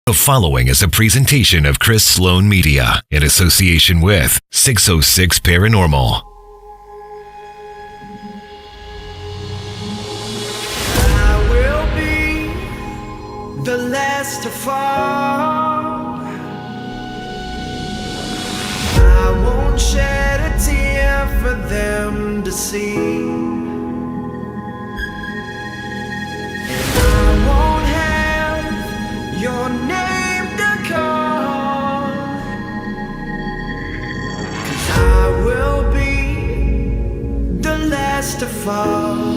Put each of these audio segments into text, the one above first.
The following is a presentation of Chris Sloan Media in association with 606 Paranormal. I will be the last to fall. I won't shed a tear for them to see. I won't have your name to call, 'cause I will be the last to fall.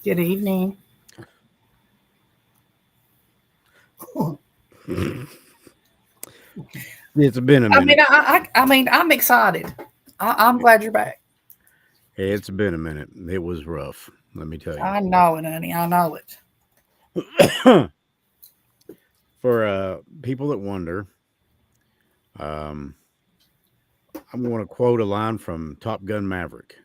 Good evening. It's been a minute. I mean, I'm excited. I'm glad you're back. It's been a minute. It was rough. Let me tell you. I know it, honey. I know it. For people that wonder, I'm going to quote a line from Top Gun Maverick.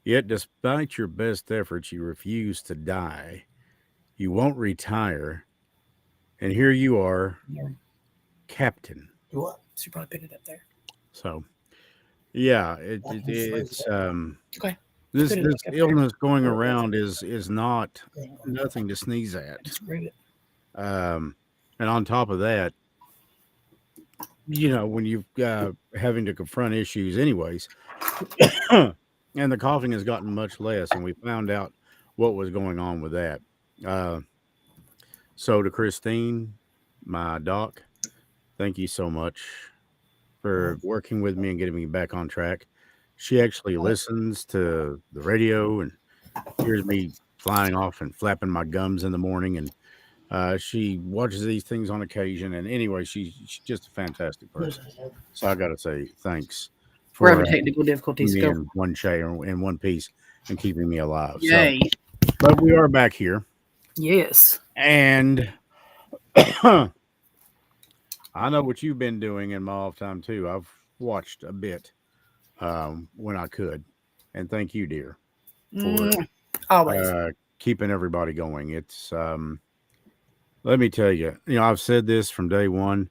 Yet, despite your best efforts, you refuse to die. You won't retire. And here you are, Captain. What? So you probably picked it up there. So, yeah, it's Okay. this illness going around is not nothing to sneeze at. Screw it. And on top of that, when you've having to confront issues anyways, and the coughing has gotten much less, and we found out what was going on with that. So to Christine, my doc, thank you so much for working with me and getting me back on track. She actually listens to the radio and hears me flying off and flapping my gums in the morning, and she watches these things on occasion. And anyway, she's just a fantastic person. So I got to say thanks We're having technical difficulties. me Go. in one chair in one piece and keeping me alive. Yay. So, but we are back here, Yes. and I know what you've been doing in my off time too. I've watched a bit when I could, and thank you, dear, for Always. keeping everybody going. It's let me tell you, I've said this from day one.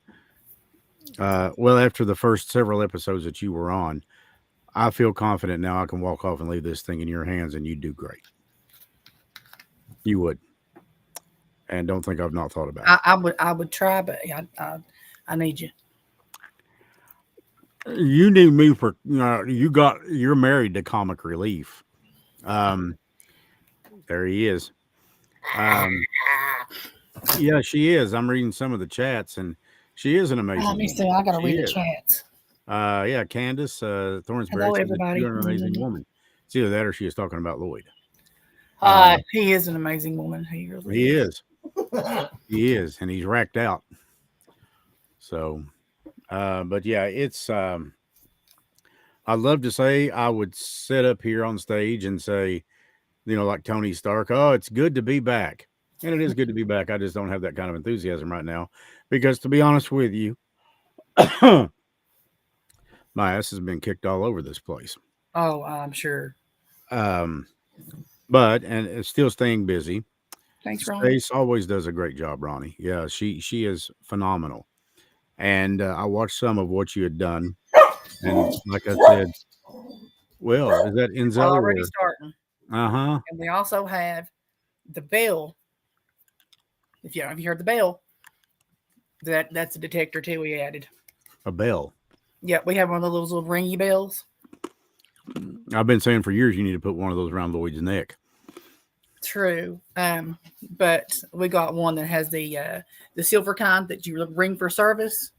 Well, after the first several episodes that you were on, I feel confident now I can walk off and leave this thing in your hands and you do great. You would. And don't think I've not thought about it. I would try, but I need you. You need me for you're married to comic relief. Um, there he is. Um, yeah, she is. I'm reading some of the chats, and she is an Let amazing me see. woman. I got to She read the is. chats. Yeah, Candace Thornsberry Hello, said that everybody. you're an amazing woman. It's either that or she is talking about Lloyd. He is an amazing woman. He really He is. is. He is, and he's racked out. So, but yeah, it's. I'd love to say I would sit up here on stage and say, like Tony Stark, oh, it's good to be back. And it is good to be back. I just don't have that kind of enthusiasm right now because, to be honest with you, my ass has been kicked all over this place. Oh, I'm sure. Um, and it's still staying busy. Thanks, Ronnie. Stace always does a great job, Ronnie. Yeah, she is phenomenal. And I watched some of what you had done, and like I said, well, is that It's Enzo already or starting. uh-huh, And we also have the bell. If you heard the bell, that's a detector too. We added. a bell? Yeah, we have one of those little ringy bells. I've been saying for years you need to put one of those around Lloyd's neck. True. But we got one that has the silver kind that you ring for service.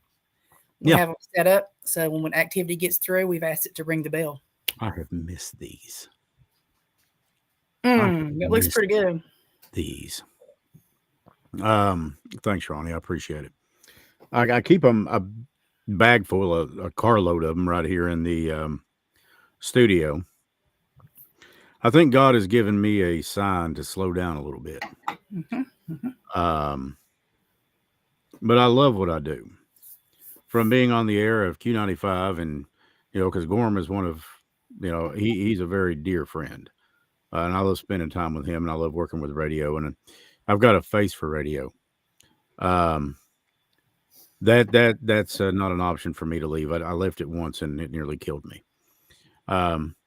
We Yeah. have them set up so when activity gets through, we've asked it to ring the bell. I have missed these. It looks pretty good. These. Thanks, Ronnie. I appreciate it. I keep them a bag full of a carload of them right here in the studio. I think God has given me a sign to slow down a little bit. But I love what I do. From being on the air of Q95 and, because Gorm is one of, he's a very dear friend. And I love spending time with him and I love working with radio. And I've got a face for radio. That's not an option for me to leave. I left it once and it nearly killed me.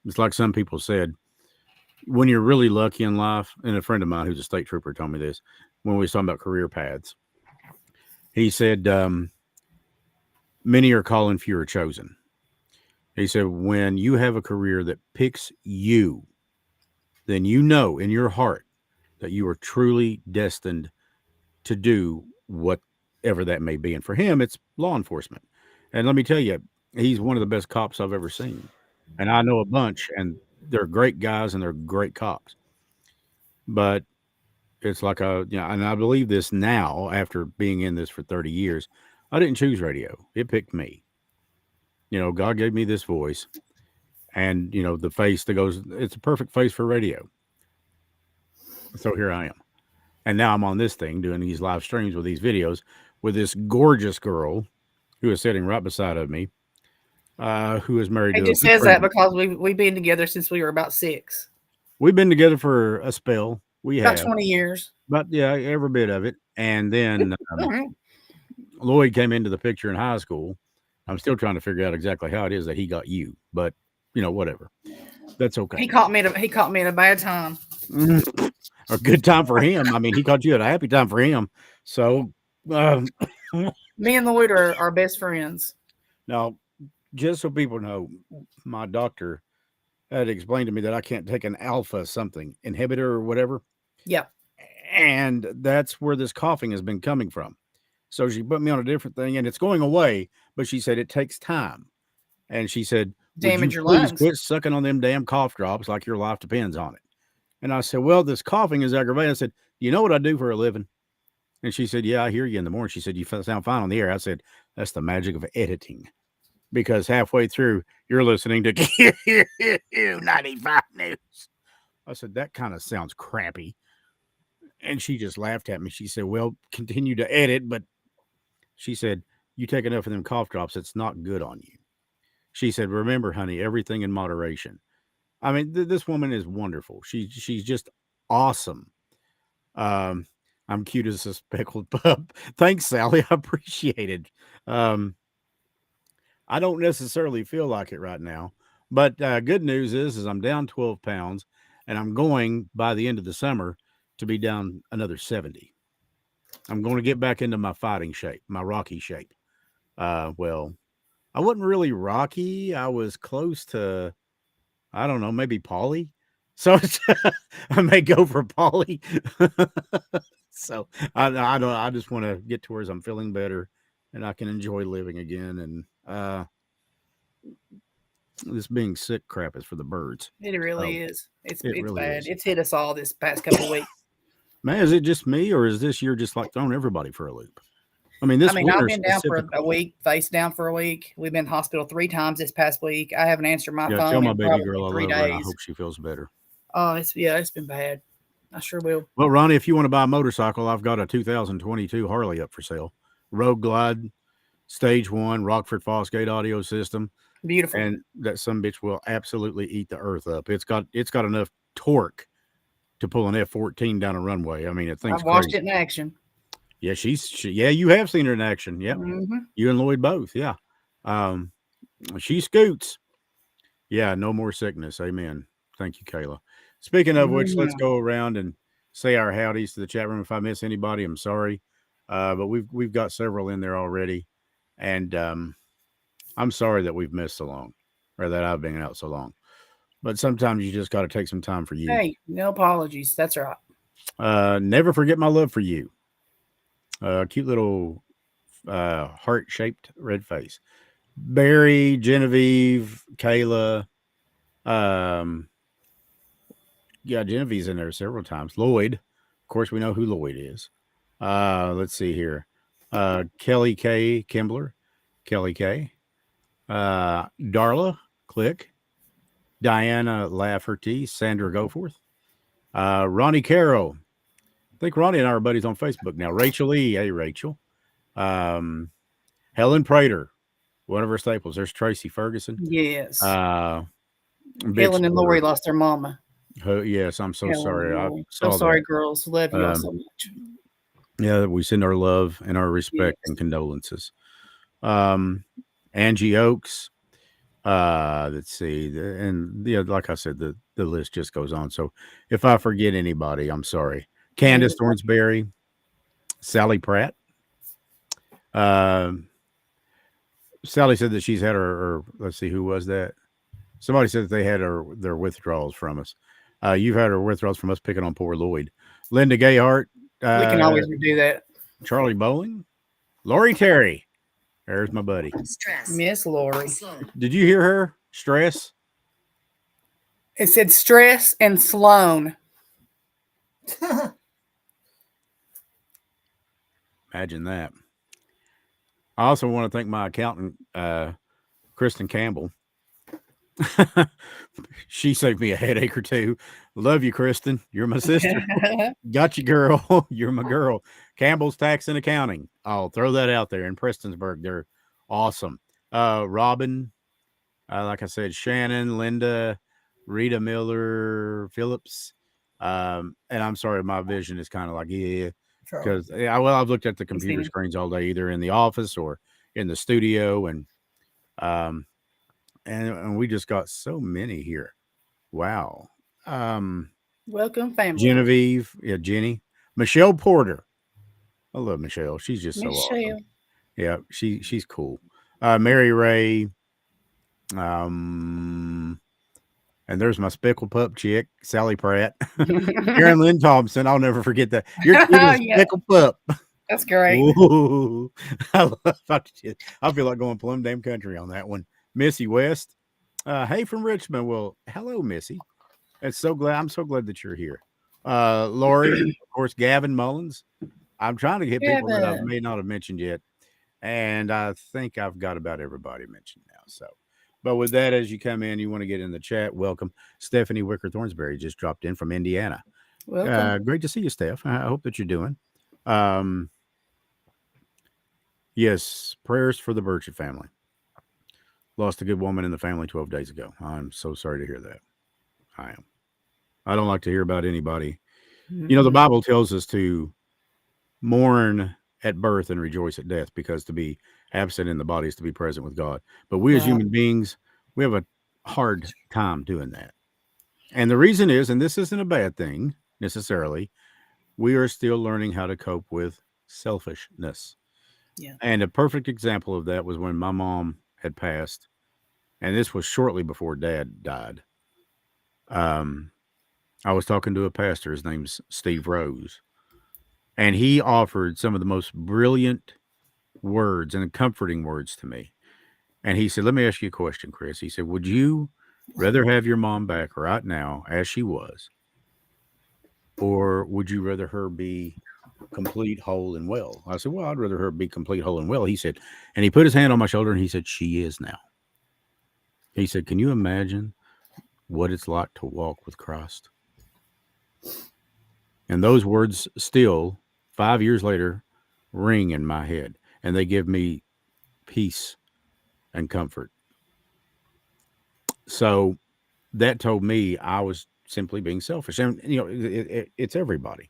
It's like some people said, when you're really lucky in life, and a friend of mine who's a state trooper told me this when we was talking about career paths. He said, many are calling, few are chosen. He said, when you have a career that picks you, then you know in your heart that you are truly destined to do whatever that may be. And for him, it's law enforcement. And let me tell you, he's one of the best cops I've ever seen. And I know a bunch, and they're great guys and they're great cops. But it's like and I believe this now after being in this for 30 years. I didn't choose radio. It picked me. God gave me this voice and, the face that goes, it's a perfect face for radio. So here I am. And now I'm on this thing doing these live streams with these videos with this gorgeous girl who is sitting right beside of me, who is married He to just a good says friend that of mine. because we've been together since we were about 6. We've been together for a spell. We About have. 20 years. But yeah, every bit of it. And then Mhm. Lloyd came into the picture in high school. I'm still trying to figure out exactly how it is that he got you, but whatever. That's okay. He caught me at a bad time. A good time for him. I mean, he caught you at a happy time for him. So, Me and Lloyd are best friends. now, just so people know, my doctor had explained to me that I can't take an alpha something inhibitor or whatever. Yep. And that's where this coughing has been coming from. So she put me on a different thing and it's going away, but she said it takes time. And she said, would Damage you your please lungs. quit sucking on them damn cough drops like your life depends on it? And I said, well, this coughing is aggravating. I said, you know what I do for a living? And she said, yeah, I hear you in the morning. She said, you sound fine on the air. I said, that's the magic of editing. Because halfway through, you're listening to Q95 News. I said, that kind of sounds crappy. And she just laughed at me. She said, well, continue to edit. But she said, you take enough of them cough drops, it's not good on you. She said, remember, honey, everything in moderation. I mean, this woman is wonderful. She's just awesome. I'm cute as a speckled pup. Thanks, Sally. I appreciate it. I don't necessarily feel like it right now, but good news is I'm down 12 pounds, and I'm going by the end of the summer to be down another 70. I'm going to get back into my fighting shape, my Rocky shape. Well, I wasn't really Rocky. I was close to, I don't know, maybe Paulie. So I may go for Paulie. So I don't. I just want to get to where I'm feeling better, and I can enjoy living again. And this being sick crap is for the birds. It really is. It's It it's really bad. is. It's hit us all this past couple of weeks. Man, is it just me, or is this year just like throwing everybody for a loop? I mean, this I mean, I've winter been down for a specifically. week, face down for a week. We've been in hospital 3 times this past week. I haven't answered my Yeah, tell phone my in baby probably girl I 3 love her, and I days. hope she feels better. Oh, it's been bad. I sure will. Well, Ronnie, if you want to buy a motorcycle, I've got a 2022 Harley up for sale. Road Glide, Stage 1, Rockford Fosgate audio system, Beautiful. and that some bitch will absolutely eat the earth up. It's got enough torque to pull an F-14 down a runway. I mean, it thing's I've watched crazy. it in action. Yeah, yeah, you have seen her in action. Yep. Hmm. You and Lloyd both. Yeah. Um, she scoots. Yeah, no more sickness. Amen. Thank you, Kayla. Speaking of which, let's go around and say our howdies to the chat room. If I miss anybody, I'm sorry. But we've got several in there already. And I'm sorry that we've missed so long, or that I've been out so long. But sometimes you just got to take some time for you. Hey, no apologies. That's right. Never forget my love for you. Cute little heart-shaped red face. Barry, Genevieve, Kayla. Yeah, Genevieve's in there several times. Lloyd, of course, we know who Lloyd is. Let's see here. Kelly K. Kimbler, Kelly K. Darla, click. Diana Lafferty, Sandra Goforth. Ronnie Carroll. I think Ronnie and I are buddies on Facebook now. Rachel E. Hey, Rachel. Helen Prater, one of her staples. There's Tracy Ferguson. Yes. Helen Helen and Lori lost their mama. Yes, I'm so Helen sorry. and I Lori. saw So sorry, that. girls. Love you all so much. Yeah, we send our love and our respect and condolences. Angie Oakes. Let's see. And yeah, like I said, the list just goes on. So if I forget anybody, I'm sorry. Candace Thornsberry, Sally Pratt. Sally said that she's had her let's see, who was that? Somebody said that they had their withdrawals from us. You've had her withdrawals from us picking on poor Lloyd. Linda Gayhart. We can always do that. Charlie Bowling. Lori Terry. There's my buddy. Stress. Miss Lori. Did you hear her? Stress. It said Stress and Sloan. Imagine that. I also want to thank my accountant, Kristen Campbell. She saved me a headache or two. Love you, Kristen. You're my sister. Got you, girl. You're my girl. Campbell's Tax and Accounting. I'll throw that out there in Prestonsburg. They're awesome. Robin, like I said, Shannon, Linda, Rita Miller, Phillips. And I'm sorry, my vision is kind of like, because I've looked at the computer screens all day, either in the office or in the studio, and we just got so many here. Wow. Welcome, family. Genevieve, yeah, Jenny, Michelle Porter. I love Michelle. She's just so awesome. Yeah, she's cool. Mary Ray. And there's my speckle pup chick, Sally Pratt. Karen Lynn Thompson. I'll never forget that. You're speckle pup. That's great. Ooh, I feel like going plumb damn country on that one. Missy West. Hey from Richmond. Well, hello, Missy. I'm so glad that you're here. Lori, of course, Gavin Mullins. I'm trying to get people that I may not have mentioned yet. And I think I've got about everybody mentioned now. So, but with that, as you come in, you want to get in the chat, welcome. Stephanie Wicker Thornsberry just dropped in from Indiana. Welcome. Great to see you, Steph. I hope that you're doing. Yes, prayers for the Burchett family. Lost a good woman in the family 12 days ago. I'm so sorry to hear that. I am. I don't like to hear about anybody. Mm-hmm. You know, the Bible tells us to mourn at birth and rejoice at death, because to be absent in the body is to be present with God. But we as human beings, we have a hard time doing that. And the reason is, and this isn't a bad thing necessarily, we are still learning how to cope with selfishness. Yeah. And a perfect example of that was when my mom had passed, and this was shortly before Dad died. I was talking to a pastor. His name's Steve Rose, and he offered some of the most brilliant words and comforting words to me. And he said, "Let me ask you a question, Chris." He said, "Would you rather have your mom back right now as she was, or would you rather her be complete, whole, and well?" I said, "Well, I'd rather her be complete, whole, and well." He said, and he put his hand on my shoulder and he said, "She is now." He said, "Can you imagine what it's like to walk with Christ?" And those words still, 5 years later, ring in my head, and they give me peace and comfort. So that told me I was simply being selfish. And, it's everybody.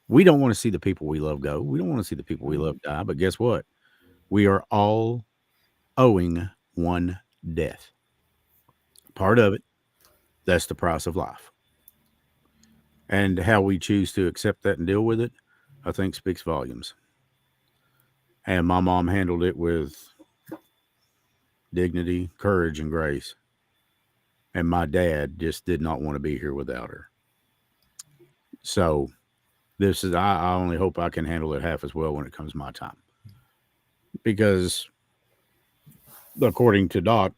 We don't want to see the people we love go. We don't want to see the people we love die. But guess what? We are all owing one death. Part of it, that's the price of life. And how we choose to accept that and deal with it, I think speaks volumes. And my mom handled it with dignity, courage, and grace. And my dad just did not want to be here without her. So I only hope I can handle it half as well when it comes my time. Because according to Doc,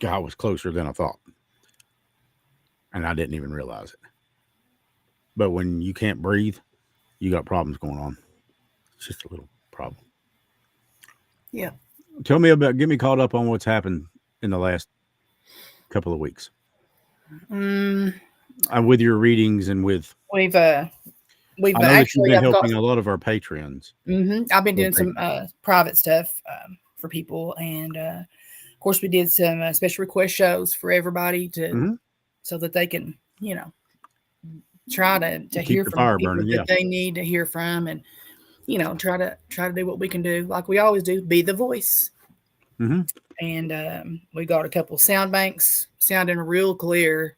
I was closer than I thought. And I didn't even realize it. But when you can't breathe, you got problems going on. It's just a little problem. Yeah. Get me caught up on what's happened in the last couple of weeks. And with your readings and with... We've I know actually, that you've been helping a lot of our Patreons. I've been doing some private stuff for people. And of course, we did some special request shows for everybody so that they can, try to hear from fire people burning, that they need to hear from, and try to do what we can do, like we always do, be the voice. And we got a couple sound banks sounding real clear.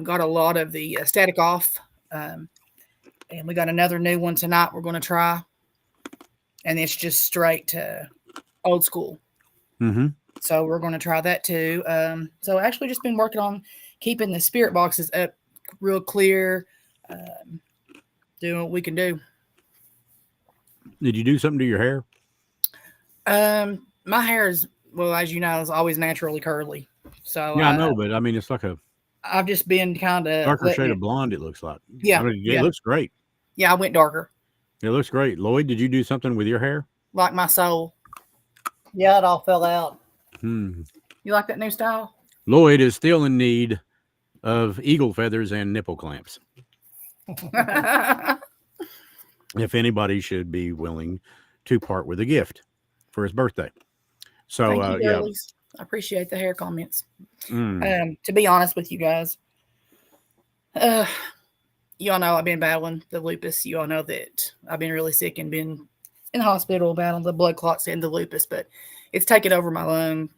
Got a lot of the static off, and we got another new one tonight we're going to try, and it's just straight to old school. So we're going to try that too. So actually just been working on keeping the spirit boxes up real clear, doing what we can do. Did you do something to your hair? My hair is, well, as you know, is always naturally curly. So yeah, I know, but I mean, it's like I've just been kind of darker shade of blonde. It looks like. Yeah, I mean, it looks great. Yeah, I went darker. It looks great. Lloyd, did you do something with your hair? Like my soul. Yeah, it all fell out. You like that new style? Lloyd is still in need of eagle feathers and nipple clamps. If anybody should be willing to part with a gift for his birthday. So, Thank you, girlies. I appreciate the hair comments. To be honest with you guys, you all know I've been battling the lupus. You all know that I've been really sick and been in the hospital battling the blood clots and the lupus, but it's taken over my lung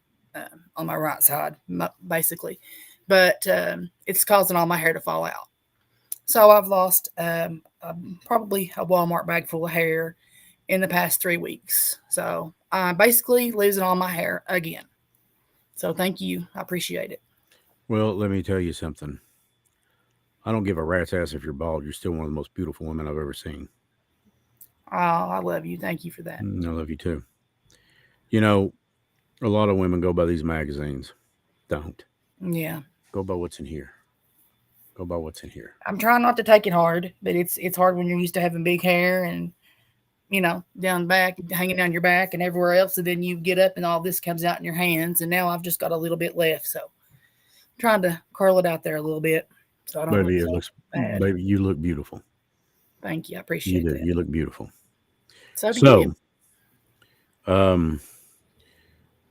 on my right side, basically. But it's causing all my hair to fall out. So I've lost probably a Walmart bag full of hair in the past 3 weeks. So I'm basically losing all my hair again. So thank you. I appreciate it. Well, let me tell you something. I don't give a rat's ass if you're bald. You're still one of the most beautiful women I've ever seen. Oh, I love you. Thank you for that. I love you too. You know, a lot of women go by these magazines. Don't. Yeah. Go by what's in here. Go by what's in here. I'm trying not to take it hard, but it's hard when you're used to having big hair and, down back, hanging down your back and everywhere else. And then you get up and all this comes out in your hands. And now I've just got a little bit left. So I'm trying to curl it out there a little bit. So I don't baby, baby, you look beautiful. Thank you. I appreciate that. You look beautiful. So do you.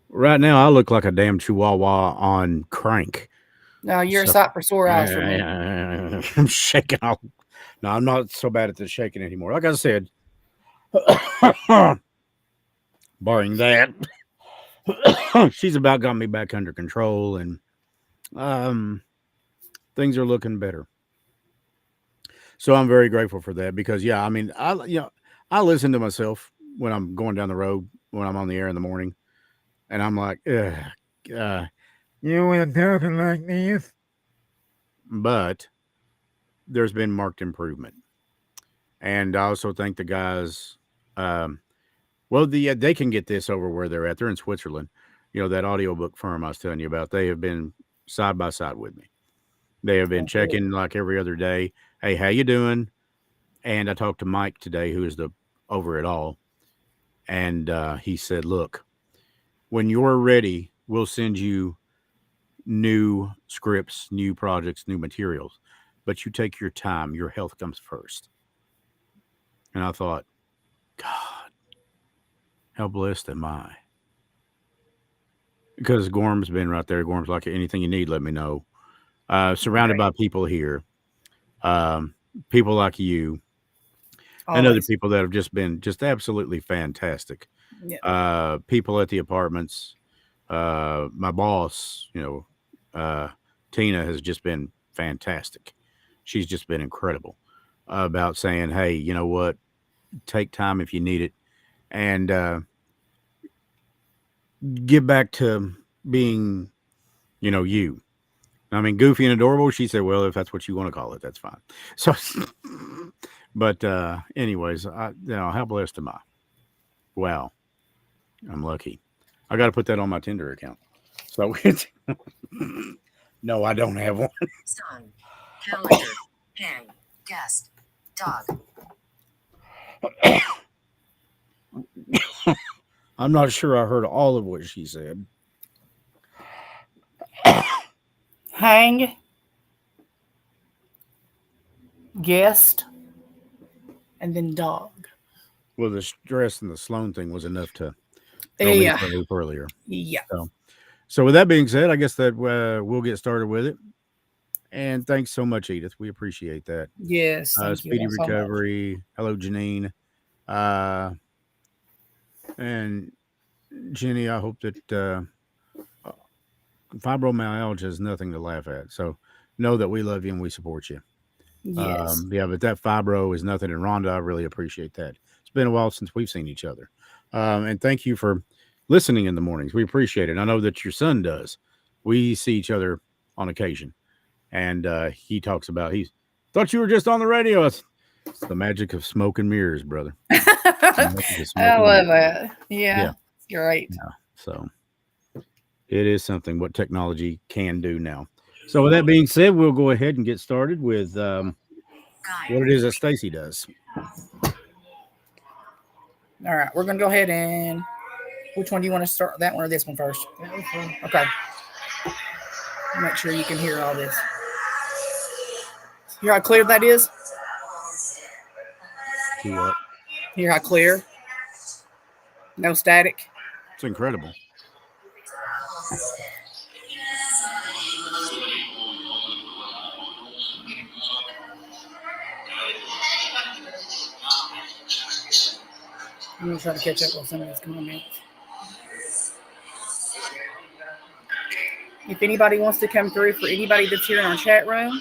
Right now I look like a damn chihuahua on crank. No, you're a sight for sore eyes for me. I'm shaking off. No, I'm not so bad at the shaking anymore. Like I said, barring that, she's about got me back under control, and things are looking better. So I'm very grateful for that because, yeah, I mean, I listen to myself when I'm going down the road, when I'm on the air in the morning, And I'm like, ugh, you went talking like this. But there's been marked improvement. And I also think the guys, um, well, they can get this over where they're at. They're in Switzerland. That audiobook firm I was telling you about, they have been side by side with me. They have been Oh, good. checking like every other day. Hey, how you doing? And I talked to Mike today, who is the over it all. And he said, look, when you're ready, we'll send you new scripts, new projects, new materials. But you take your time. Your health comes first. And I thought, God, how blessed am I? Because Gorm's been right there. Gorm's like, anything you need, let me know. Surrounded by Right. people here, um, people like you, and other Always. people that have just been just absolutely fantastic. Yeah. People at the apartments, my boss, Tina has just been fantastic. She's just been incredible about saying, hey, you know what? Take time if you need it, and get back to being, you. I mean, goofy and adorable. She said, well, if that's what you want to call it, that's fine. So, but anyways, how blessed am I? Wow, I'm lucky. I got to put that on my Tinder account. So, no, I don't have one. Song. Calendar. Hang. Guest. Dog. I'm not sure I heard all of what she said. Hang, guest, and then dog. Well, the stress and the Sloan thing was enough to throw me Yeah. for a loop earlier. Yeah. So with that being said, I guess that we'll get started with it. And thanks so much, Edith. We appreciate that. Yes. Thank you Speedy all so much. recovery. Hello, Janine. And Jenny, I hope that fibromyalgia is nothing to laugh at. So know that we love you and we support you. Yes. But that fibro is nothing. And Rhonda, I really appreciate that. It's been a while since we've seen each other. And thank you for listening in the mornings. We appreciate it. I know that your son does. We see each other on occasion. And he talks about, he thought you were just on the radio. It's the magic of smoke and mirrors, brother. I love that. Yeah. It's great. Yeah. So it is something what technology can do now. So with that being said, we'll go ahead and get started with what it is that Stacy does. All right. We're going to go ahead and which one do you want to start? That one or this one first? Okay. Make sure you can hear all this. Hear how clear that is? To what? Hear how clear? No static. It's incredible. I'm going to try to catch up with some of these comments. If anybody wants to come through, for anybody that's here in our chat room,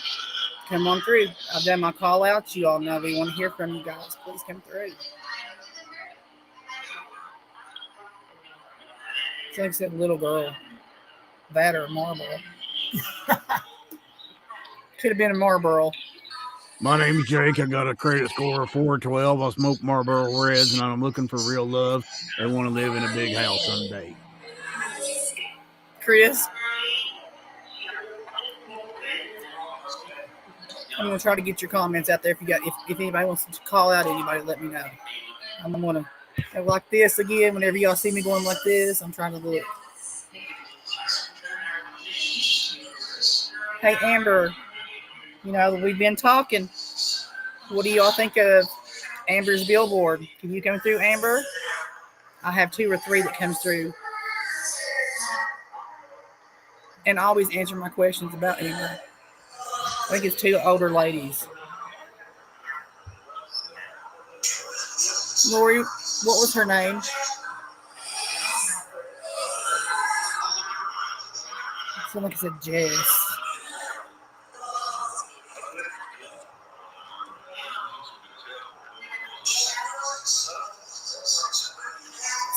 come on through. I've done my call outs. You all know we want to hear from you guys. Please come through. It's like that little girl. That or Marlboro. Could have been a Marlboro. My name's Jake. I got a credit score of 412. I smoke Marlboro Reds, and I'm looking for real love. I want to live in a big house someday. Chris. I'm gonna try to get your comments out there. If anybody wants to call out anybody, let me know. I'm gonna go like this again. Whenever y'all see me going like this, I'm trying to look. Hey Amber, we've been talking. What do y'all think of Amber's billboard? Can you come through, Amber? I have 2 or 3 that comes through. And I always answer my questions about Amber. I think it's 2 older ladies. Lori, what was her name? I feel like I said Jess.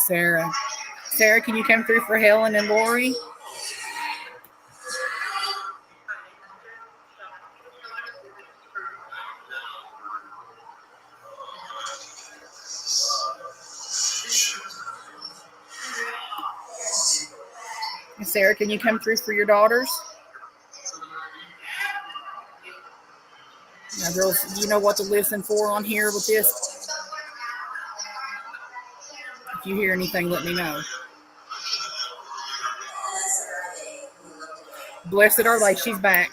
Sarah. Sarah, can you come through for Helen and Lori? Sarah, can you come through for your daughters? Now, girls, do you know what to listen for on here with this? If you hear anything, let me know. Blessed are they. She's back.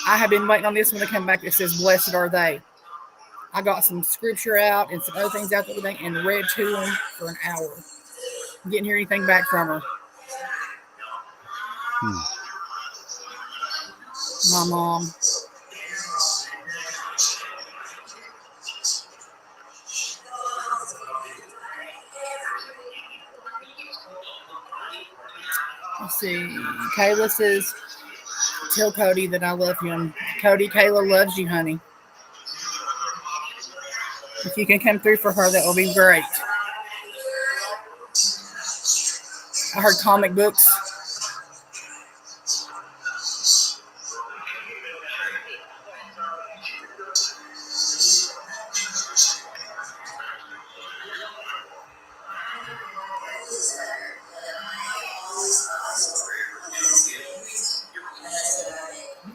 I have been waiting on this one to come back that says, blessed are they. I got some scripture out and some other things out the other day and read to them for an hour. Didn't hear anything back from her. My mom. Let's see. Kayla says, tell Cody that I love him. Cody, Kayla loves you, honey. If you can come through for her, that will be great. I heard comic books.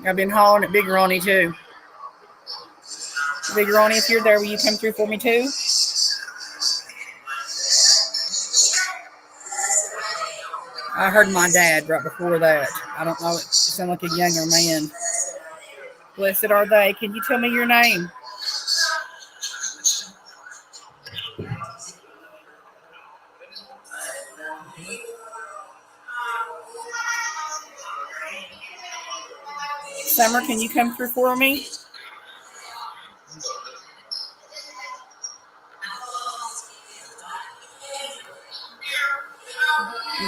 I've been hollering at Big Ronnie too. Big Ronnie, if you're there, will you come through for me too? I heard my dad right before that. I don't know. It sounded like a younger man. Blessed are they. Can you tell me your name? Summer, can you come through for me?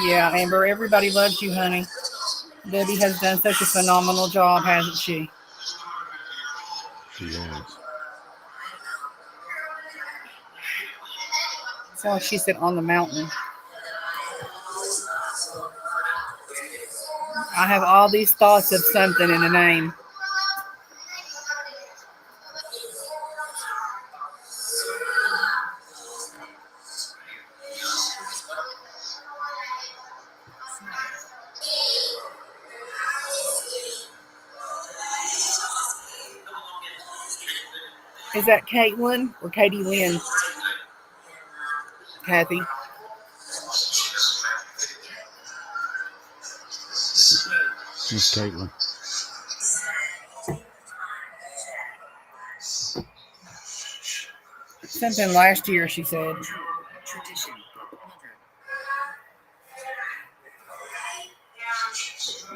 Yeah, Amber, everybody loves you, honey. Debbie has done such a phenomenal job, hasn't she? She has. Sounds like she said on the mountain. I have all these thoughts of something in a name. Is that Caitlin or Katie Lynn? Kathy. Miss Caitlin. Something last year, she said. Tradition.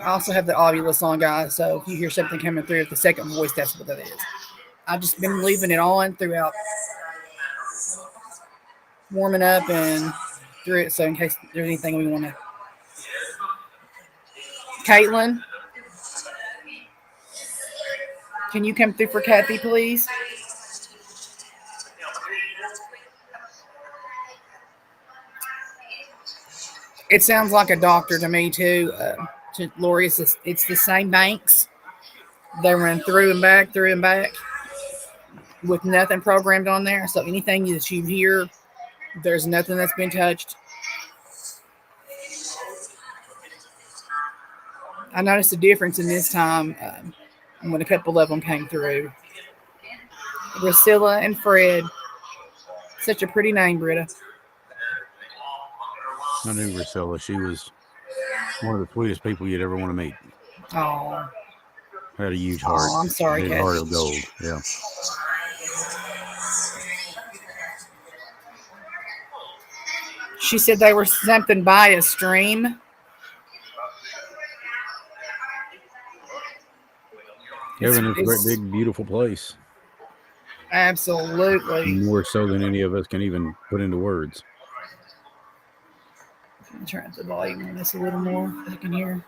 I also have the Ovilus on, guys, so if you hear something coming through with the second voice, that's what that is. I've just been leaving it on throughout, warming up and through it, so in case there's anything we want to. Caitlin, can you come through for Kathy, please? It sounds like a doctor to me, too. To Lori, it's the same banks. They run through and back with nothing programmed on there. So anything that you hear, there's nothing that's been touched. I noticed a difference in this time when a couple of them came through. Priscilla and Fred. Such a pretty name, Britta. I knew Priscilla. She was one of the sweetest people you'd ever want to meet. Oh, Had a huge heart. I'm sorry, Big Kathy. heart of gold. Yeah. She said they were something by a stream. Heaven is a great, big, beautiful place. Absolutely. More so than any of us can even put into words. I'm turn up the volume on this a little more so I can hear.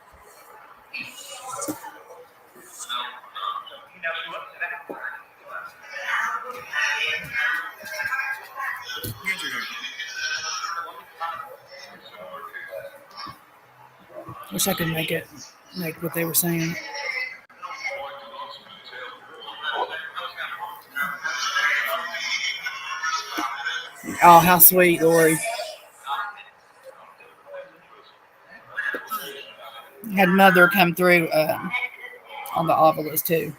Wish I could make what they were saying. Oh, how sweet, Lori. Had mother come through on the Ovilus too.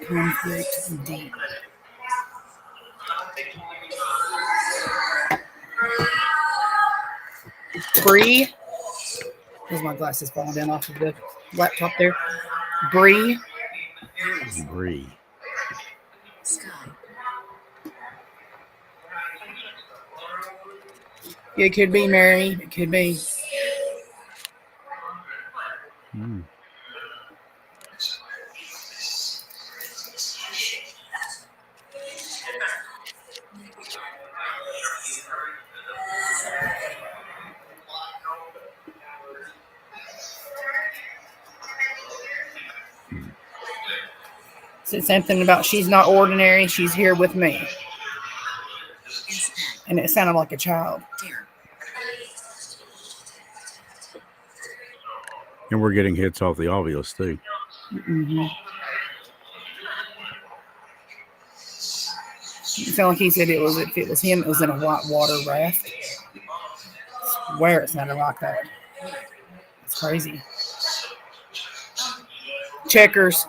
Conflict deep. Bree. There's my glasses falling down off of the laptop there. Bree. Bree. Sky. It could be Mary. It could be. Hmm. Said something about she's not ordinary. She's here with me. And it sounded like a child. Dear. And we're getting hits off the obvious too. Mm-hmm. It sounded like he said if it was him, it was in a white water raft. I swear it sounded like that. It's crazy. Checkers.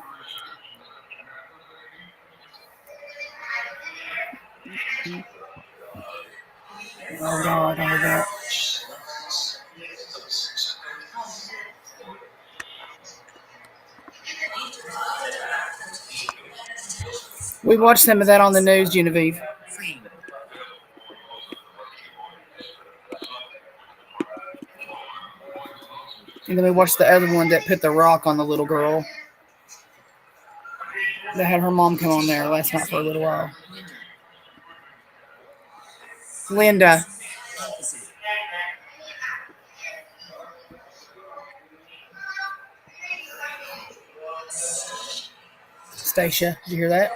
Oh God, oh God. We watched some of that on the news, Genevieve. Frame. And then we watched the other one that put the rock on the little girl. That had her mom come on there last night for a little while. Linda. Stacia, did you hear that?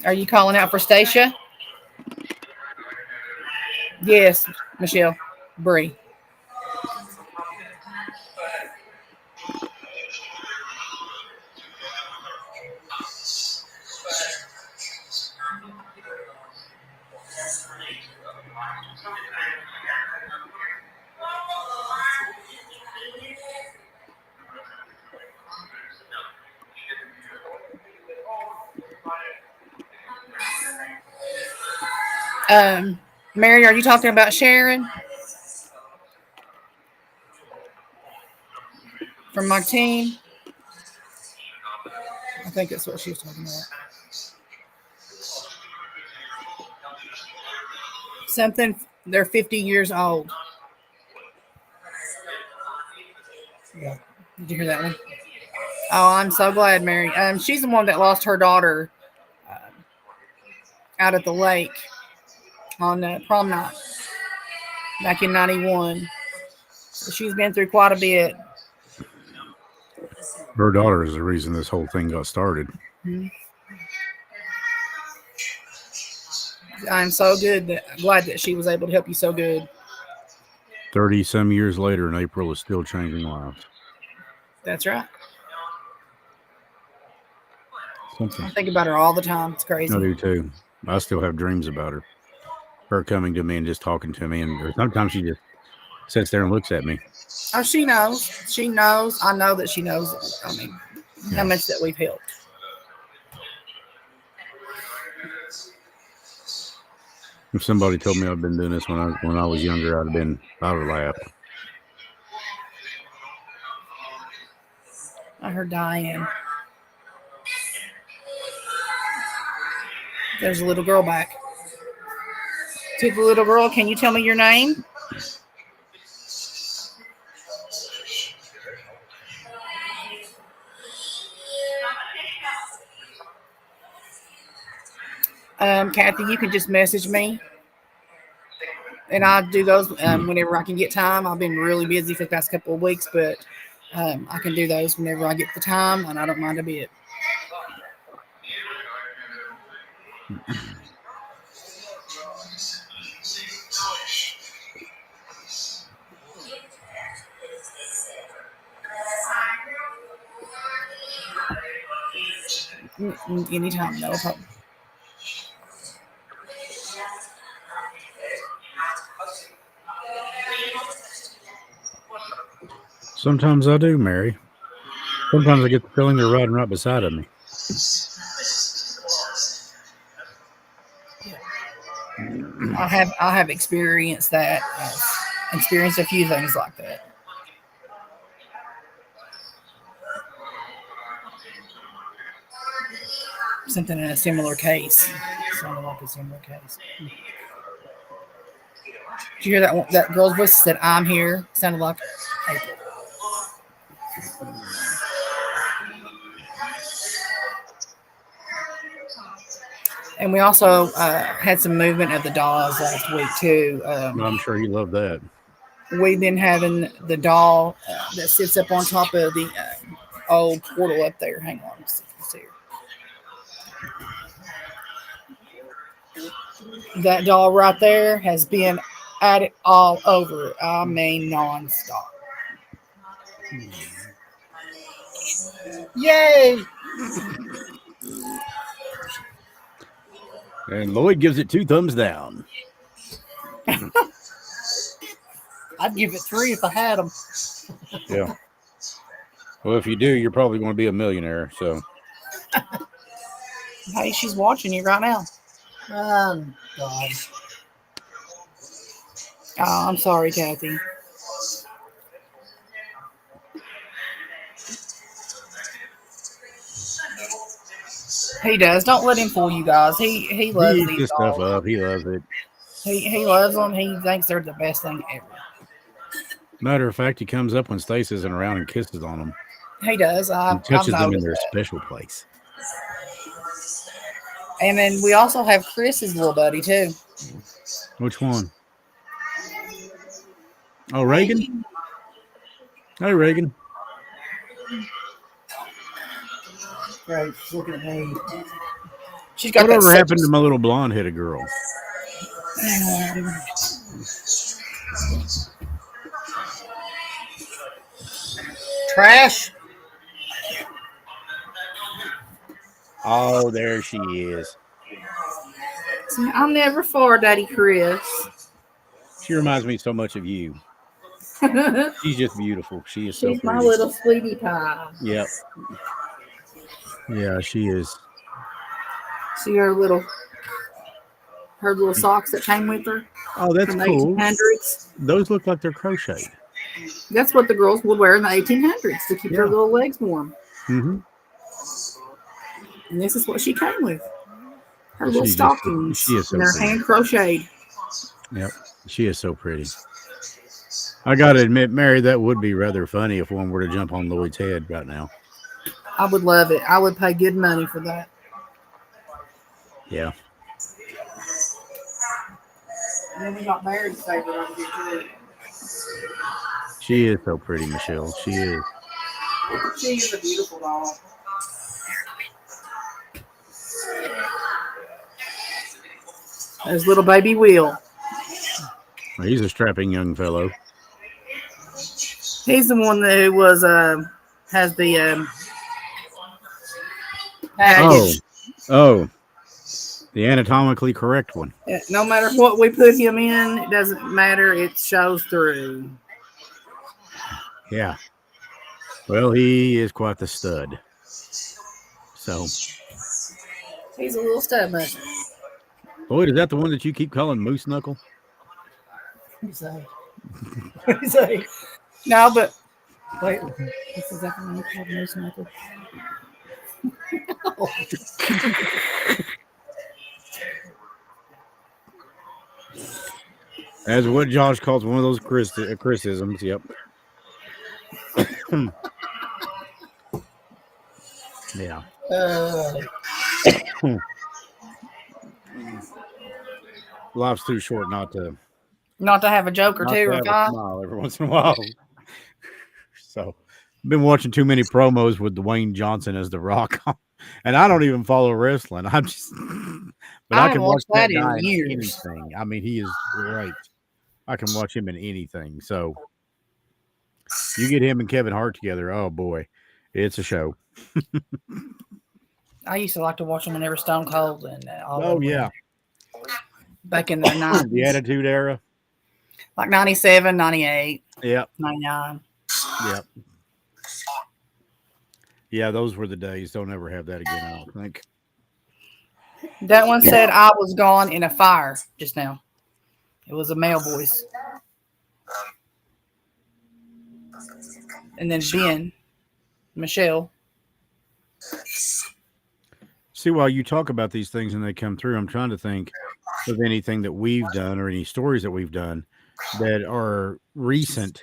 Are you calling out for Stacia? Yes, Michelle. Bree. Mary, are you talking about Sharon? From my team? I think that's what she was talking about. Something, they're 50 years old. Yeah. Did you hear that one? Oh, I'm so glad, Mary. She's the one that lost her daughter out at the lake on prom night back in 91. So she's been through quite a bit. Her daughter is the reason this whole thing got started. Mm-hmm. I'm so glad that she was able to help you so good. 30 some years later, and April is still changing lives. That's right. Something. I think about her all the time. It's crazy. I do too. I still have dreams about her. Her coming to me and just talking to me, or sometimes she just sits there and looks at me. Oh, she knows. She knows. I know that she knows. I mean, how much that we've helped. If somebody told me I'd been doing this when I was younger, I would have laughed. I heard Diane. There's a little girl back. To the little girl, can you tell me your name? Kathy, you can just message me and I do those whenever I can get time. I've been really busy for the past couple of weeks, but I can do those whenever I get the time, and I don't mind a bit. Anytime, no problem. Sometimes I do, Mary. Sometimes I get the feeling they're riding right beside of me. I have experienced that. Experienced a few things like that. Something in a similar case. Sounded like a similar case. Did you hear that girl's voice that said, "I'm here"? Sounded like April. And we also had some movement of the dolls last week too. I'm sure you love that. We've been having the doll that sits up on top of the old portal up there. Hang on, let's see here. That doll right there has been at it all over it. I mean, nonstop. Yay! And Lloyd gives it 2 thumbs down. I'd give it 3 if I had them. Yeah. Well, if you do, you're probably going to be a millionaire. So. Hey, she's watching you right now. God. Oh, I'm sorry, Kathy. He does. Don't let him fool you guys. He loves He eats these this stuff dolls. up. He loves it. He loves them. He thinks they're the best thing ever. Matter of fact, he comes up when Stace isn't around and kisses on them. He does. And touches I've them in noticed their that. special place. And then we also have Chris's little buddy too. Which one? Oh, Reagan? Hey, Reagan. Great. Looking at me. She's got Whatever that happened to my little blonde-headed girl? Trash. Oh, there she is. I'm never for Daddy Chris. She reminds me so much of you. She's just beautiful. She is so She's pretty. my little sweetie pie. Yep. Yeah, she is. See her little socks that came with her. Oh, that's from the cool. 1800s. Those look like they're crocheted. That's what the girls would wear in the 1800s to keep their little legs warm. Mm-hmm. And this is what she came with. Her little She's stockings. she is so and they're pretty. hand crocheted. Yep. She is so pretty. I got to admit, Mary, that would be rather funny if one were to jump on Lloyd's head right now. I would love it. I would pay good money for that. Yeah. And then we got Mary's favorite over here too. She is so pretty, Michelle. She is. She is a beautiful doll. There's little baby Will. Well, he's a strapping young fellow. He's the one that was has the package. Oh, the anatomically correct one. No matter what we put him in, it doesn't matter. It shows through. Yeah. Well, he is quite the stud. So, He's a little stud mushroom. Lloyd, is that the one that you keep calling Moose Knuckle? No, but wait, this is that one you called Moose Knuckle? That's what Josh calls one of those criticisms. Yep. Yeah. Life's too short not to Not to have a joke or Not two to or have a five. smile every once in a while. So, been watching too many promos with Dwayne Johnson as The Rock, and I don't even follow wrestling. I'm just, but I I haven't can watch watched that that guy in in years. anything. I mean, he is great. I can watch him in anything. So, you get him and Kevin Hart together. Oh boy, it's a show. I used to like to watch them whenever Stone Cold and all Oh of them yeah, back in the the 90s. Attitude Era. Like 97, 98, Yep, 99. yep, yeah. Those were the days. Don't ever have that again. I don't think. That one said I was gone in a fire just now. It was a male voice. And then Ben, Michelle. See, while you talk about these things and they come through, I'm trying to think of anything that we've done or any stories that we've done that are recent.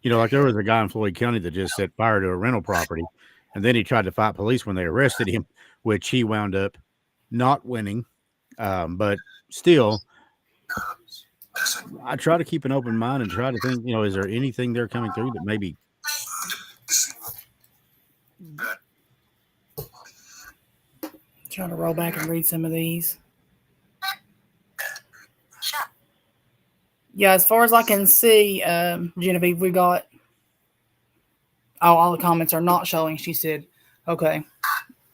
You know, like there was a guy in Floyd County that just set fire to a rental property, and then he tried to fight police when they arrested him, which he wound up not winning. But still, I try to keep an open mind and try to think, you know, is there anything there coming through that maybe Trying to roll back and read some of these. Yeah, as far as I can see, Genevieve, we got all the comments are not showing. She said, "Okay,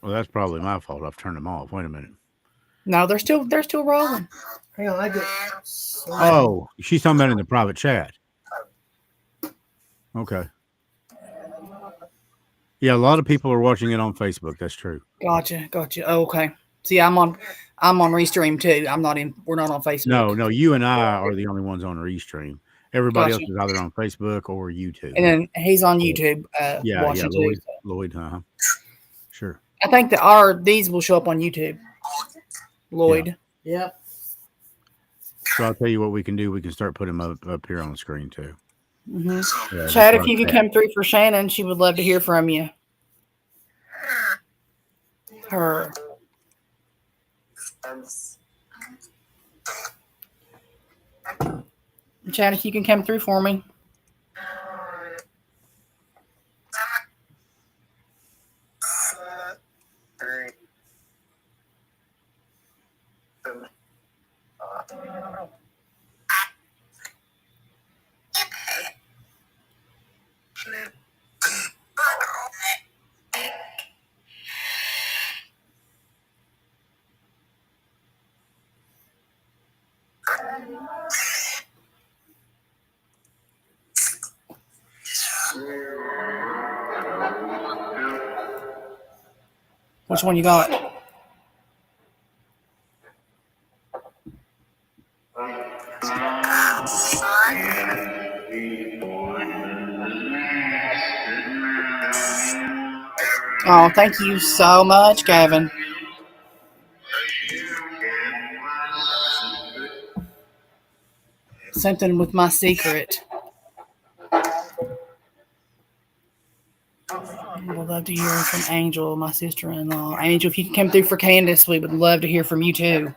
well, that's probably my fault. I've turned them off. Wait a minute. no, they're still rolling." Hang on, I get. Oh, she's talking about in the private chat. Okay. Yeah, a lot of people are watching it on Facebook. That's true. Gotcha. Oh, okay. See, I'm on Restream too. I'm not in. We're not on Facebook. No, you and I are the only ones on Restream. Everybody else Gotcha. is either on Facebook or YouTube. And then he's on So, YouTube yeah, watching too. Lloyd, sure. I think these will show up on YouTube. Lloyd. Yep. So I'll tell you what we can do. We can start putting them up here on the screen too. Mm-hmm. Yeah, Chad, just if you like could that. come through for Shannon, she would love to hear from you. Her. Chad, if you can come through for me. Which one you got? Oh, thank you so much, Gavin. Something with my secret. We'd love to hear from Angel, my sister-in-law. Angel, if you can come through for Candace, we would love to hear from you too.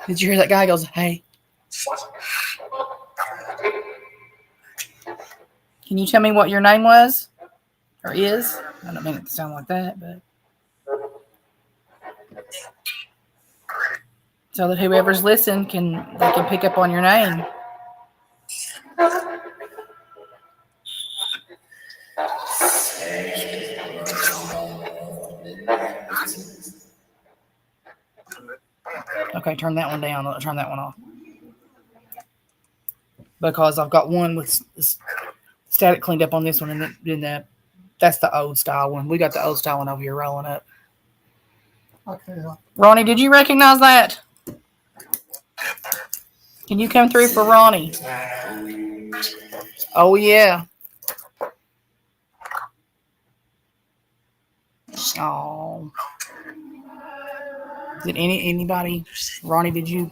Did you hear that guy goes, "Hey"? Can you tell me what your name was or is? I don't mean it to sound like that, but so that whoever's listening can pick up on your name. Okay, turn that one down. Turn that one off. Because I've got one with static cleaned up on this one, and then that's the old style one. We got the old style one over here rolling up. Okay. Ronnie, did you recognize that? Can you come through for Ronnie? Oh, yeah. Oh. Did anybody? Ronnie, did you?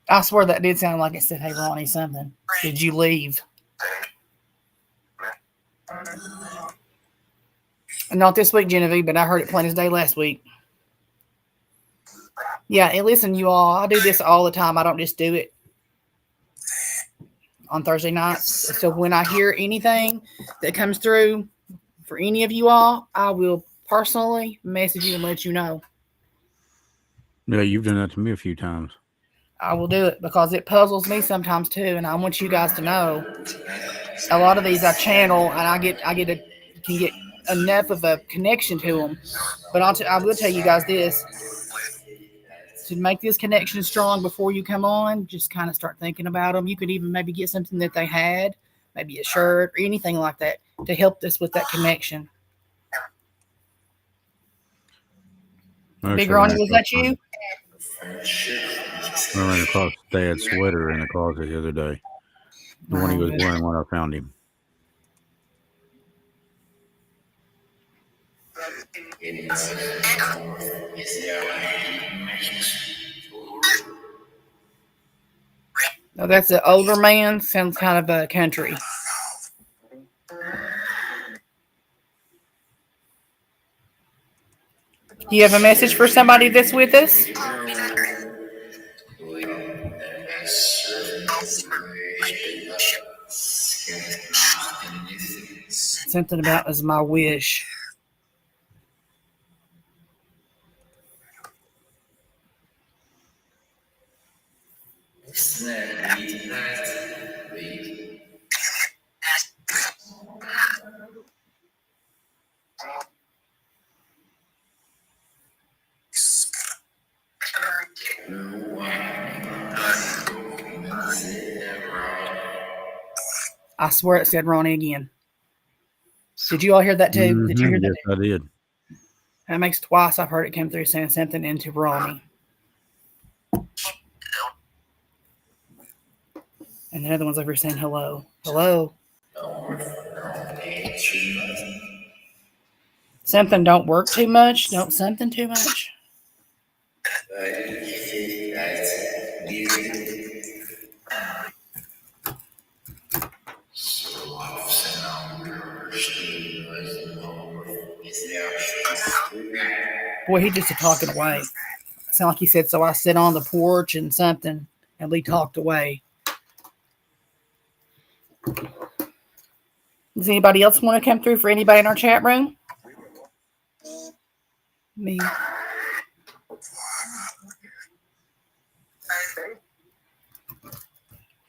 I swear that did sound like it said, "Hey, Ronnie," something. Did you leave? Not this week, Genevieve, but I heard it plain as day last week. Yeah, and listen, you all, I do this all the time. I don't just do it on Thursday nights. So when I hear anything that comes through for any of you all, I will personally message you and let you know. Yeah, you've done that to me a few times. I will do it because it puzzles me sometimes too, and I want you guys to know. A lot of these I channel, and can get enough of a connection to them. But I will tell you guys this: to make this connection strong before you come on, just kind of start thinking about them. You could even maybe get something that they had, maybe a shirt or anything like that, to help us with that connection. Big Ronnie, was that you? I ran across Dad's sweater in the closet the other day. The one he was wearing when I found him. No, that's an older man. Sounds kind of a country. Do you have a message for somebody that's with us? Something about is my wish. I swear it said Ronnie again. Did you all hear that too? Did you hear that? Yes, I did. That makes twice I've heard it come through saying something into Ronnie. And the other one's over here saying hello. Hello. Something don't work too much. Don't something too much. Boy, he just talking away. Sound like he said, so I sit on the porch and something, and we talked away. Does anybody else want to come through for anybody in our chat room? Me.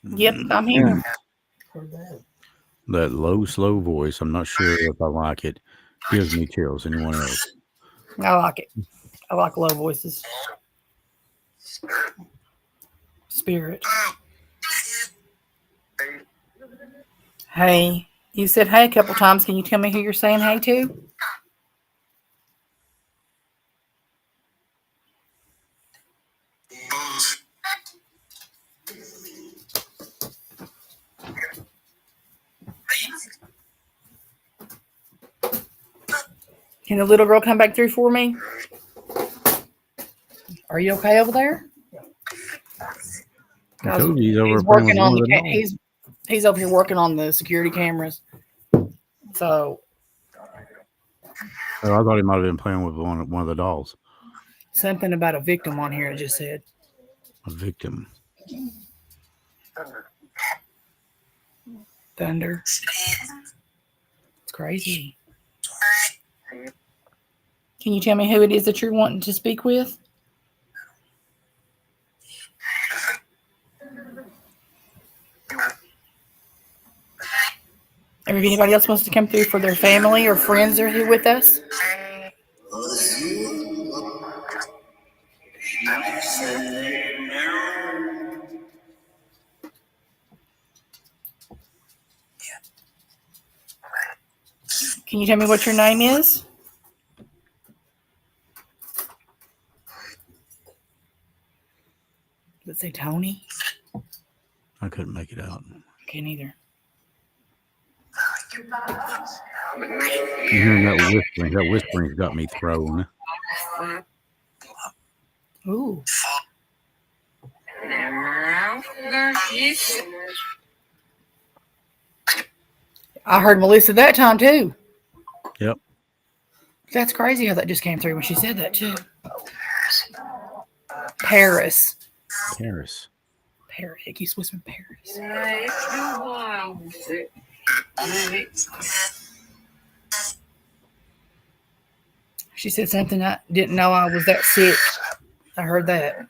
Yep, I'm here. That low, slow voice, I'm not sure if I like it. Gives me chills. Anyone else? I like it. I like low voices. Spirit. Hey. You said hey a couple times. Can you tell me who you're saying hey to? Can the little girl come back through for me? Are you okay over there? I told you he's over He's playing working with on one of the. the dogs. He's over here working on the security cameras. So Oh, I thought he might have been playing with one of the dolls. something about a victim on here. I just said A victim. thunder. It's crazy. Can you tell me who it is that you're wanting to speak with? Or if anybody else wants to come through for their family or friends that are here with us? Can you tell me what your name is? Does it say Tony? I couldn't make it out. I can't either. You're hearing that whispering. That whispering's got me thrown. Ooh. I heard Melissa that time too. Yep. That's crazy how that just came through when she said that too. Paris. Paris. Paris. It keeps whispering Paris. She said something I didn't know I was that sick. I heard that.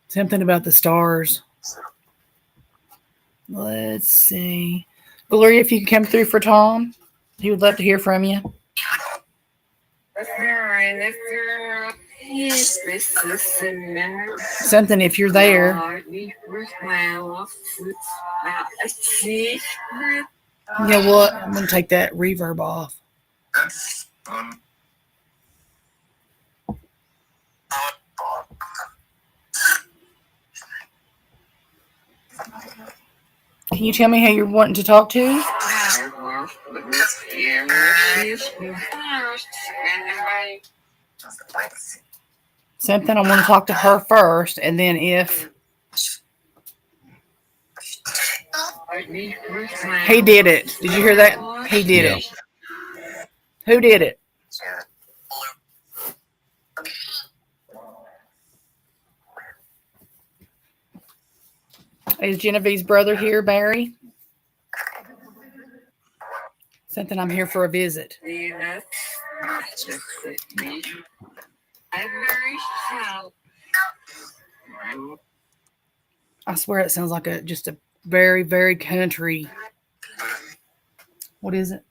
Something about the stars. Let's see. Gloria, if you could come through for Tom, he would love to hear from you. Something if you're there. You know what? I'm going to take that reverb off. Can you tell me who you're wanting to talk to? Something I want to talk to her first, and then if he did it. Did you hear that? He did it. Who did it? Is Genevieve's brother here, Barry? Something I'm here for a visit. I swear it sounds like just a very, very country. What is it?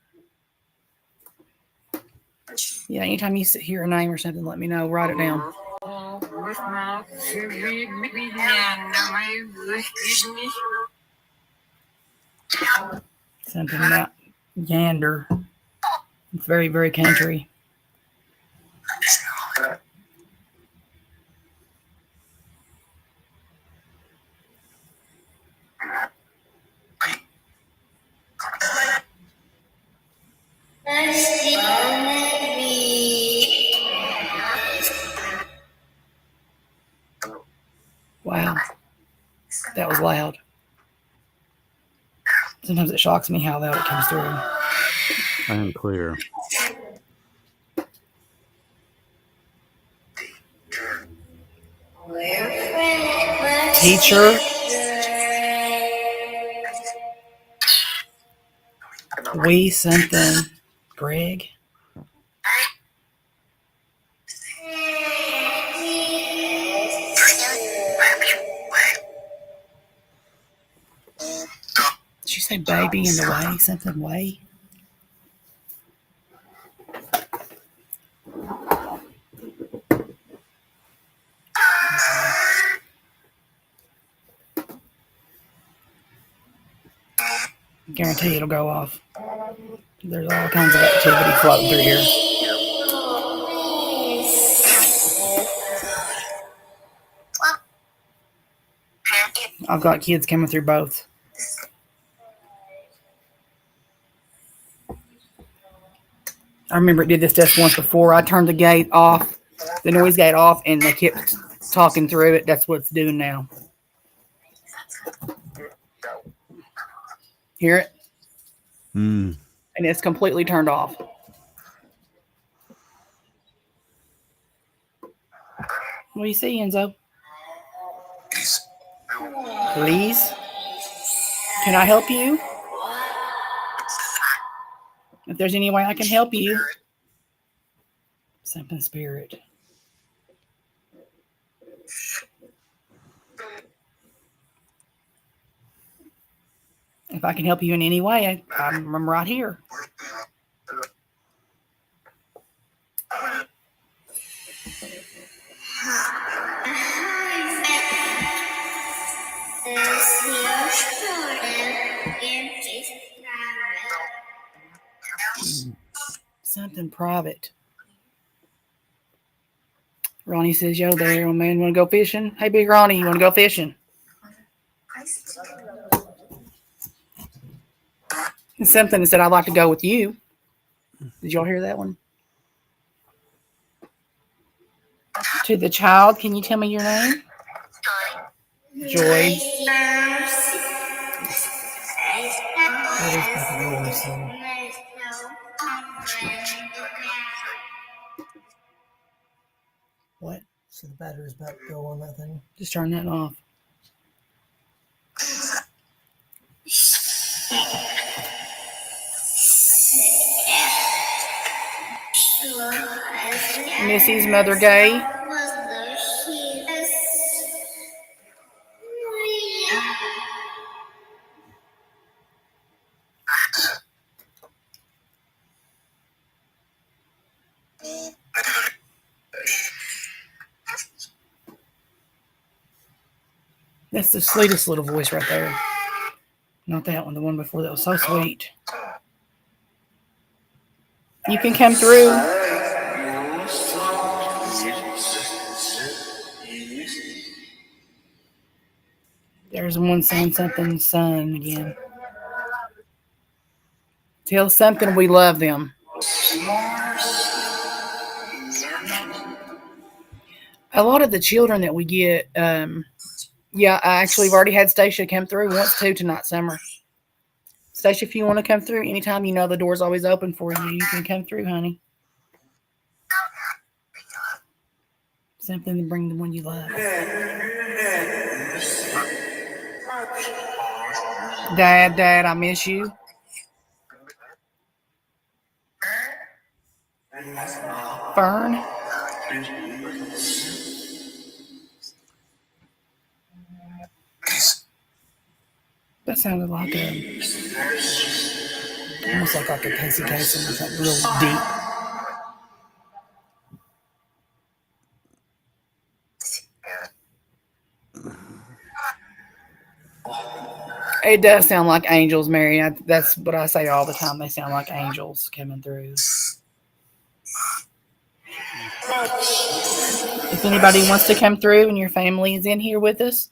Yeah, anytime you hear a name or something, let me know. Write it down. Something about Yander. It's very, very country. Wow. That was loud. Sometimes it shocks me how loud it comes through. I am clear. Teacher. We something. Greg. Did you say baby in the way? Something way? Guarantee it'll go off. There's all kinds of activity floating through here. I've got kids coming through both. I remember it did this just once before. I turned the gate off, the noise gate off, and they kept talking through it. That's what it's doing now. Hear it? And it's completely turned off. What do you see, Enzo? Please? Can I help you? If there's any way I can help you. Something spirit. If I can help you in any way, I'm right here. Something private. Ronnie says, yo there, old man, want to go fishing? Hey, big Ronnie, you want to go fishing? And something that said, I'd like to go with you. Did y'all hear that one? To the child, can you tell me your name? Joy. That is fucking really slow. What? So the battery's about to go on that thing. Just turn that off. Missy's Mother Gay. That's the sweetest little voice right there. Not that one, the one before that was so sweet. You can come through. There's one saying something, son, again. Tell something we love them. A lot of the children that we get, yeah, I actually have already had Stacia come through once too tonight, Summer. Stacia, if you want to come through anytime, you know the door's always open for you. You can come through, honey. Something to bring the one you love. Dad, I miss you. Fern. That sounded like almost like a Casey Kasem or something real deep. It does sound like angels, Mary. That's what I say all the time. They sound like angels coming through. If anybody wants to come through and your family is in here with us,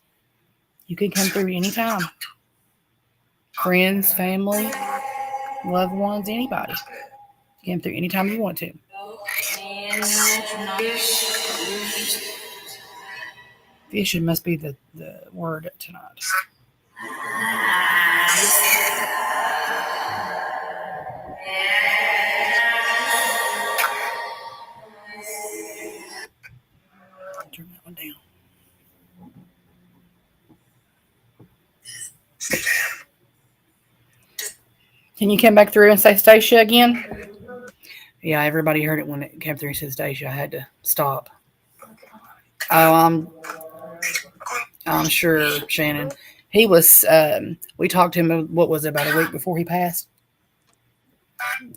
you can come through anytime. Friends, family, loved ones, anybody. You come through anytime you want to. Vision must be the word tonight. Turn that one down. Can you come back through and say Stacia again? Yeah, everybody heard it when it came through and said Stacia. I had to stop. Oh, I'm sure, Shannon. He was, we talked to him, what was it, about a week before he passed?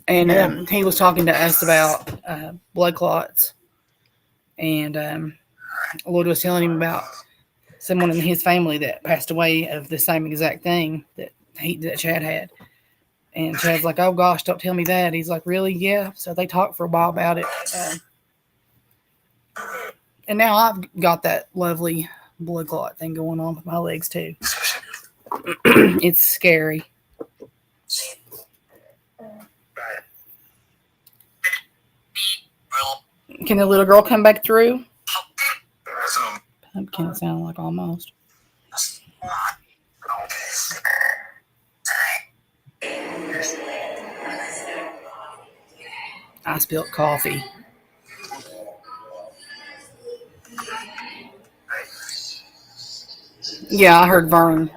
And he was talking to us about blood clots. And Lloyd was telling him about someone in his family that passed away of the same exact thing that Chad had. And Chad's like, oh, gosh, don't tell me that. He's like, really? Yeah. So they talked for a while about it. And now I've got that lovely blood clot thing going on with my legs, too. It's scary. Can the little girl come back through? Pumpkin sound like almost. I spilled coffee. Yeah, I heard Vern.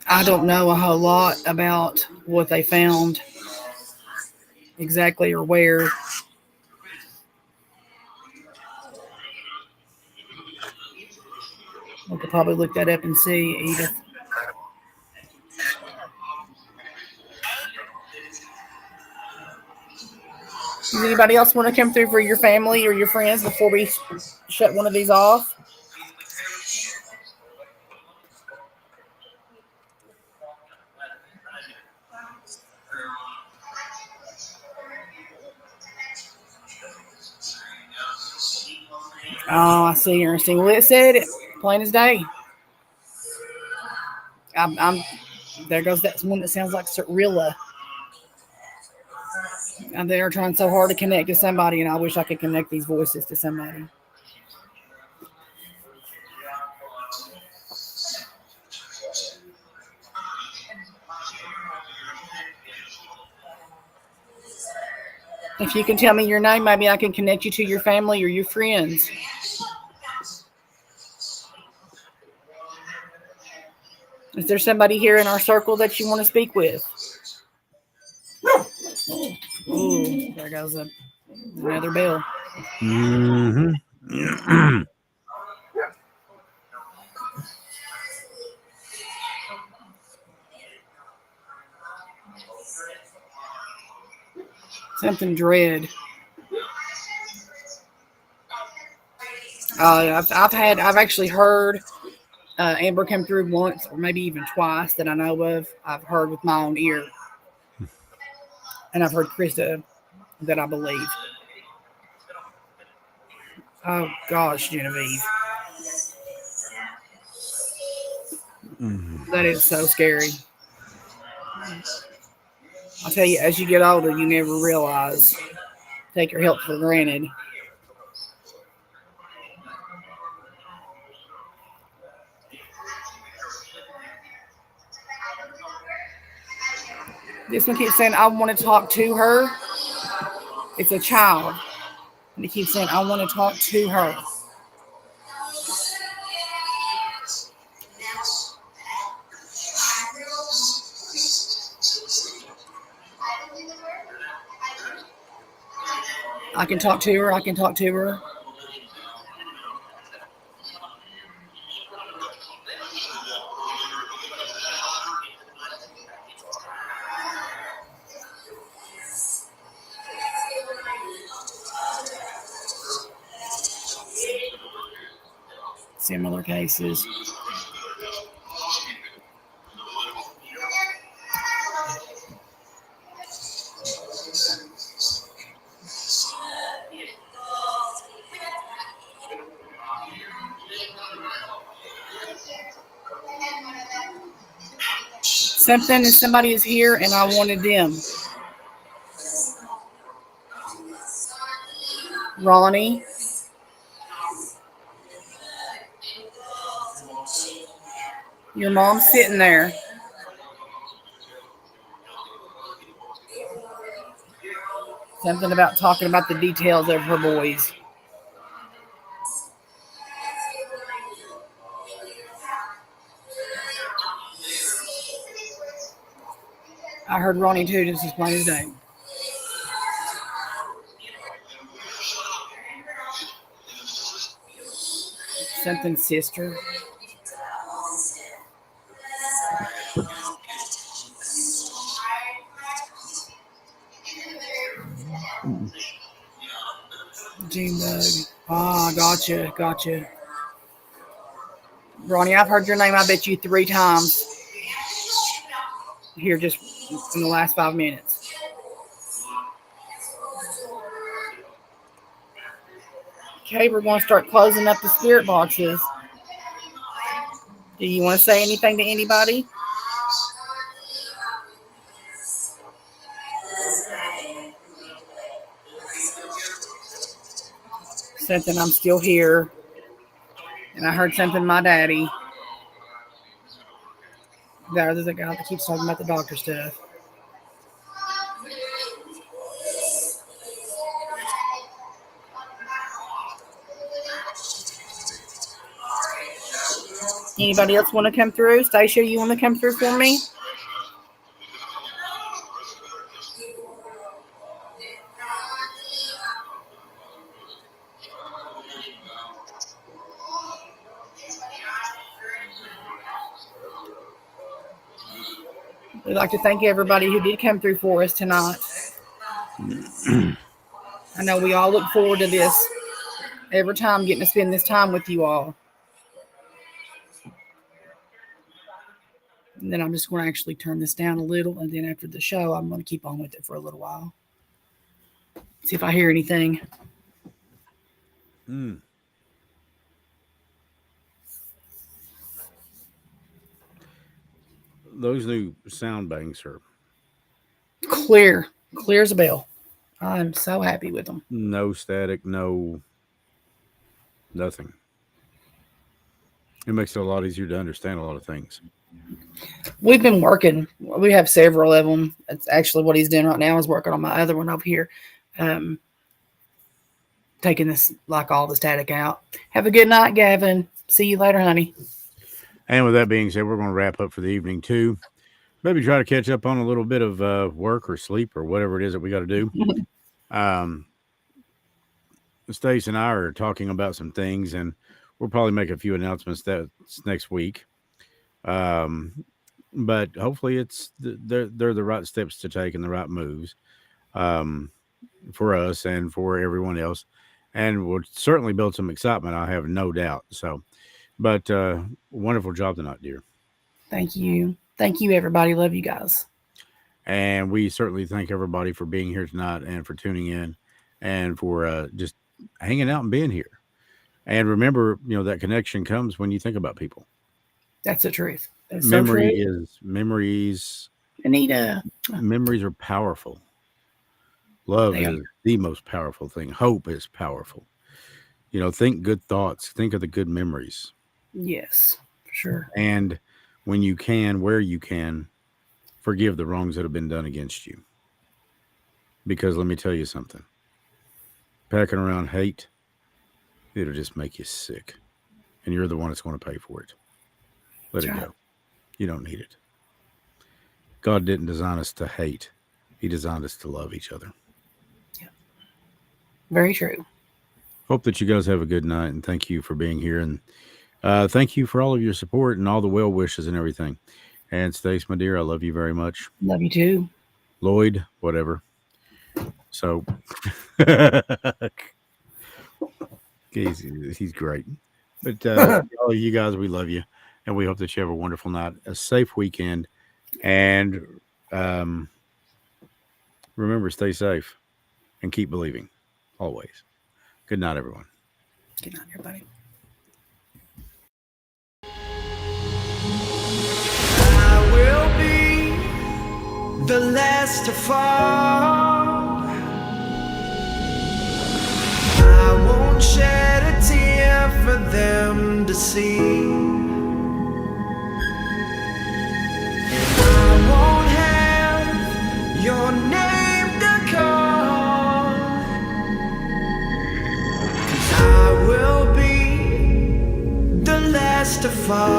I don't know a whole lot about what they found exactly or where. We could probably look that up and see, Edith. Does anybody else want to come through for your family or your friends before we shut one of these off? Oh, I see, Ernestine. Well, it said it plain as day. I'm there goes that one that sounds like Rilla. And they're trying so hard to connect to somebody, and I wish I could connect these voices to somebody. If you can tell me your name, maybe I can connect you to your family or your friends. Is there somebody here in our circle that you want to speak with? Ooh, there goes another bell. Mm-hmm. Something dread. I've actually heard Amber come through once or maybe even twice that I know of. I've heard with my own ear. And I've heard Krista that I believe. Oh gosh, Genevieve. That is so scary. I'll tell you, as you get older, you never realize, take your health for granted. This one keeps saying, I want to talk to her. It's a child. And it keeps saying, I want to talk to her. I can talk to her. I can talk to her. Similar cases. Something that somebody is here and I wanted them. Ronnie. Your mom's sitting there. Something about talking about the details of her boys. I heard Ronnie too, just as plain as day. Something sister. Gene Bug. Ah, gotcha. Ronnie, I've heard your name, I bet you 3 times here just in the last 5 minutes. Okay, we're going to start closing up the spirit boxes. Do you want to say anything to anybody? Something, I'm still here. And I heard something, my daddy. There's a guy that keeps talking about the doctor stuff. Anybody else want to come through? Stacia, you want to come through for me? We'd like to thank everybody who did come through for us tonight. I know we all look forward to this every time, getting to spend this time with you all. And then I'm just going to actually turn this down a little, and then after the show, I'm going to keep on with it for a little while. See if I hear anything. those new sound banks are Clear as a bell. I'm so happy with them. no static, no nothing. It makes it a lot easier to understand a lot of things. We've been working. We have several of them. It's actually what he's doing right now is working on my other one over here. Taking this, like, all the static out. Have a good night, Gavin. See you later, honey. And with that being said, we're going to wrap up for the evening too. Maybe try to catch up on a little bit of work or sleep or whatever it is that we got to do. Stace and I are talking about some things, and we'll probably make a few announcements that's next week. But hopefully they're the right steps to take and the right moves for us and for everyone else. And we'll certainly build some excitement, I have no doubt. So, but wonderful job tonight, dear. Thank you. Thank you, everybody. Love you guys. And we certainly thank everybody for being here tonight and for tuning in and for just hanging out and being here. And remember, that connection comes when you think about people. That's the truth. That's Memories. Anita. Memories are powerful. Love They is the most powerful thing. Hope is powerful. Think good thoughts. Think of the good memories. Yes, for sure. And when you can, where you can, forgive the wrongs that have been done against you. Because let me tell you something. Packing around hate, it'll just make you sick. And you're the one that's going to pay for it. Let it go. You don't need it. God didn't design us to hate. He designed us to love each other. Yeah. Very true. Hope that you guys have a good night, and thank you for being here. And thank you for all of your support and all the well wishes and everything. And Stace, my dear, I love you very much. Love you too. Lloyd, whatever. So he's great. But all you guys, we love you. And we hope that you have a wonderful night, a safe weekend. And remember, stay safe and keep believing always. Good night, everyone. Good night, everybody. I will be the last to fall. I won't shed a tear for them to see. I won't have your name to call. 'Cause I will be the last to fall.